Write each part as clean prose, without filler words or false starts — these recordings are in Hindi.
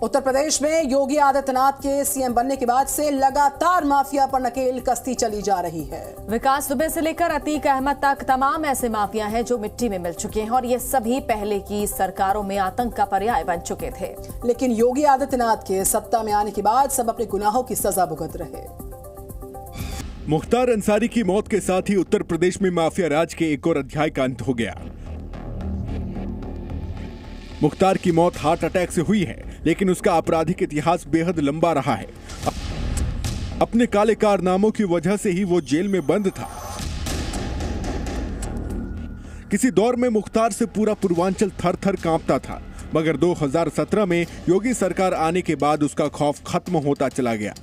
उत्तर प्रदेश में योगी आदित्यनाथ के सीएम बनने के बाद से लगातार माफिया पर नकेल कसती चली जा रही है। विकास दुबे से लेकर अतीक अहमद तक तमाम ऐसे माफिया हैं जो मिट्टी में मिल चुके हैं और ये सभी पहले की सरकारों में आतंक का पर्याय बन चुके थे। लेकिन योगी आदित्यनाथ के सत्ता में आने के बाद सब अपने गुनाहों की सजा भुगत रहे। मुख्तार अंसारी की मौत के साथ ही उत्तर प्रदेश में माफिया राज के एक और अध्याय का अंत हो गया। मुख्तार की मौत हार्ट अटैक से हुई है, लेकिन उसका आपराधिक इतिहास बेहद लंबा रहा है। अपने काले कारनामों की वजह से ही वो जेल में बंद था। किसी दौर में मुख्तार से पूरा पूर्वांचल थर थर कांपता था, मगर 2017 में योगी सरकार आने के बाद उसका खौफ खत्म होता चला गया।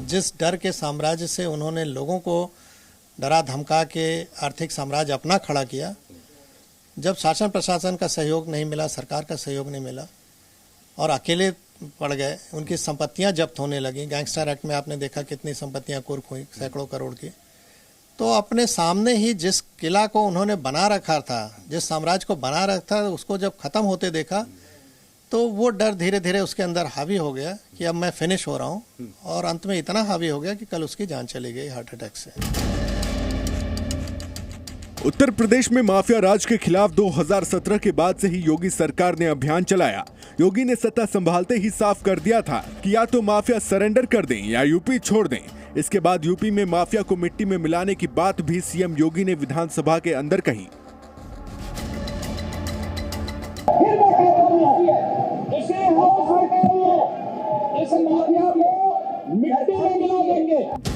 जिस डर के साम्राज्य से उन्होंने लोगों को डरा धमका के आर्थिक साम्राज्य अपना खड़ा किया, जब शासन प्रशासन का सहयोग नहीं मिला, सरकार का सहयोग नहीं मिला और अकेले पड़ गए, उनकी संपत्तियां जब्त होने लगी। गैंगस्टर एक्ट में आपने देखा कितनी संपत्तियां कुर्क हुई, सैकड़ों करोड़ की। तो अपने सामने ही जिस किला को उन्होंने बना रखा था, जिस साम्राज्य को बना रखा था, उसको जब खत्म होते देखा तो वो डर धीरे धीरे उसके अंदर हावी हो गया कि अब मैं फिनिश हो रहा हूँ, और अंत में इतना हावी हो गया कि कल उसकी जान चली गई हार्ट अटैक से। उत्तर प्रदेश में माफिया राज के खिलाफ 2017 के बाद से ही योगी सरकार ने अभियान चलाया। योगी ने सत्ता संभालते ही साफ कर दिया था कि या तो माफिया सरेंडर कर दें या यूपी छोड़ दें। इसके बाद यूपी में माफिया को मिट्टी में मिलाने की बात भी सीएम योगी ने विधानसभा के अंदर कही।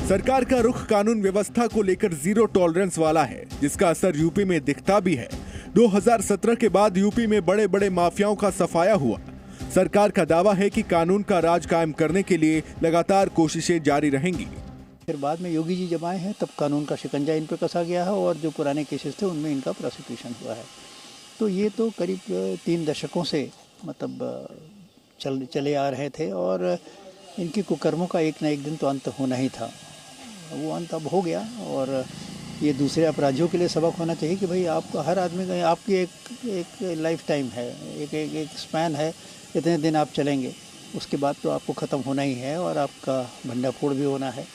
सरकार का रुख कानून व्यवस्था को लेकर जीरो टॉलरेंस वाला है, जिसका असर यूपी में दिखता भी है। 2017 के बाद यूपी में बड़े बड़े माफियाओं का सफाया हुआ। सरकार का दावा है कि कानून का राज कायम करने के लिए लगातार कोशिशें जारी रहेंगी। फिर बाद में योगी जी जब आए हैं तब कानून का शिकंजा इन पर कसा गया है और जो पुराने केसेस थे उनमें इनका प्रोसिक्यूशन हुआ है। तो ये तो करीब 3 दशकों से चले आ रहे थे और इनके कुकर्मों का एक न एक दिन तो अंत होना ही था। वो अंत अब हो गया और ये दूसरे अपराधियों के लिए सबक होना चाहिए कि भाई आपका हर आदमी का आपकी एक लाइफ टाइम है, एक स्पैन है, इतने दिन आप चलेंगे, उसके बाद तो आपको ख़त्म होना ही है और आपका भंडाफोड़ भी होना है।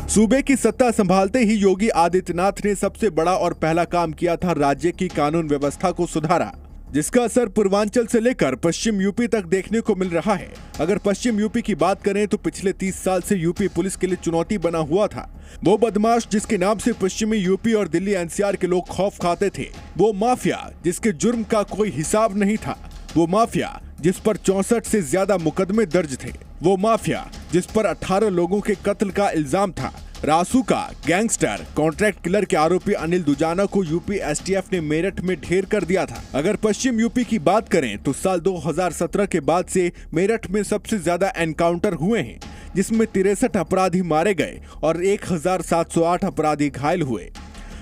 सूबे की सत्ता संभालते ही योगी आदित्यनाथ ने सबसे बड़ा और पहला काम किया था, राज्य की कानून व्यवस्था को सुधारा, जिसका असर पूर्वांचल से लेकर पश्चिम यूपी तक देखने को मिल रहा है। अगर पश्चिम यूपी की बात करें तो पिछले 30 साल से यूपी पुलिस के लिए चुनौती बना हुआ था। वो बदमाश जिसके नाम से पश्चिमी यूपी और दिल्ली एनसीआर के लोग खौफ खाते थे, वो माफिया जिसके जुर्म का कोई हिसाब नहीं था, वो माफिया जिस पर 64 से ज्यादा मुकदमे दर्ज थे, वो माफिया जिस पर 18 लोगों के कत्ल का इल्जाम था। रासुका गैंगस्टर कॉन्ट्रैक्ट किलर के आरोपी अनिल दुजाना को यूपी एसटीएफ ने मेरठ में ढेर कर दिया था। अगर पश्चिम यूपी की बात करें तो साल 2017 के बाद से मेरठ में सबसे ज्यादा एनकाउंटर हुए हैं, जिसमें 63 अपराधी मारे गए और 1708 अपराधी घायल हुए।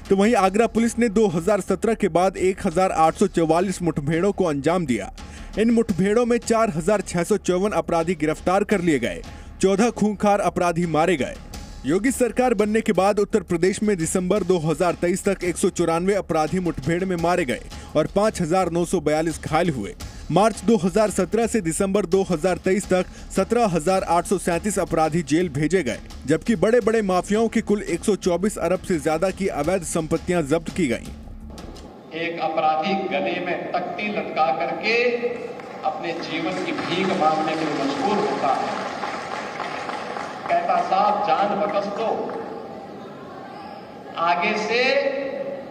तो वहीं आगरा पुलिस ने 2017 के बाद 1844 मुठभेड़ों को अंजाम दिया। इन मुठभेड़ों में 4654 अपराधी गिरफ्तार कर लिए गए, 14 खूंखार अपराधी मारे गए। योगी सरकार बनने के बाद उत्तर प्रदेश में दिसंबर 2023 तक 194 अपराधी मुठभेड़ में मारे गए और 5942 घायल हुए। मार्च 2017 से दिसंबर 2023 तक 17,837 अपराधी जेल भेजे गए, जबकि बड़े बड़े माफियाओं की कुल 124 अरब से ज्यादा की अवैध संपत्तियां जब्त की गईं। एक अपराधी गले में तख्ती लटका करके अपने जीवन की भीख मांगने के लिए मजबूर होता है। कहता साहब जान बकस दो, आगे से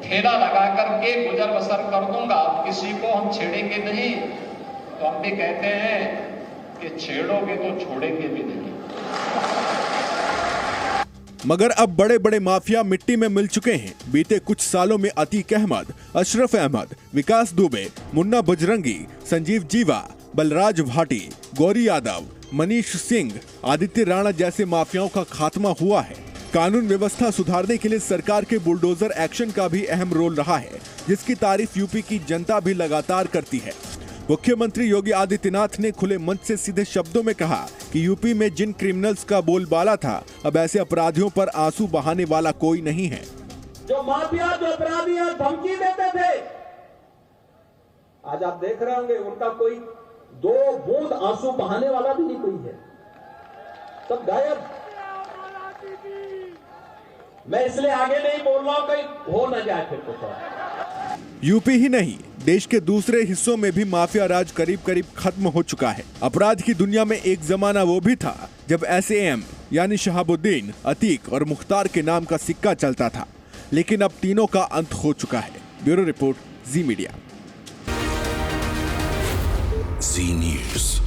ठेला लगा करके गुजर बसर कर दूंगा, किसी को हम छेड़ेंगे नहीं। तो हम भी कहते हैं कि छेड़ोगे तो छोड़ेंगे भी नहीं। मगर अब बड़े बड़े माफिया मिट्टी में मिल चुके हैं। बीते कुछ सालों में अतीक अहमद, अशरफ अहमद, विकास दुबे, मुन्ना बजरंगी, संजीव जीवा, बलराज भाटी, गौरी यादव, मनीष सिंह, आदित्य राणा जैसे माफियाओं का खात्मा हुआ है। कानून व्यवस्था सुधारने के लिए सरकार के बुलडोजर एक्शन का भी अहम रोल रहा है, जिसकी तारीफ यूपी की जनता भी लगातार करती है। मुख्यमंत्री योगी आदित्यनाथ ने खुले मंच से सीधे शब्दों में कहा कि यूपी में जिन क्रिमिनल्स का बोलबाला था, अब ऐसे अपराधियों पर आंसू बहाने वाला कोई नहीं है। जो माफिया, जो अपराधी धमकी देते थे, आज आप देख रहे होंगे उनका कोई 2 बूंद आंसू बहाने वाला भी नहीं कोई है, सब गायब। मैं इसलिए आगे नहीं बोल रहा हूं कहीं हो न जाए फिर कुछ। यूपी ही नहीं, देश के दूसरे हिस्सों में भी माफिया राज करीब करीब खत्म हो चुका है। अपराध की दुनिया में एक जमाना वो भी था जब SAM यानी शहाबुद्दीन, अतीक और मुख्तार के नाम का सिक्का चलता था, लेकिन अब तीनों का अंत हो चुका है। ब्यूरो रिपोर्ट, जी मीडिया। जी न्यूज़।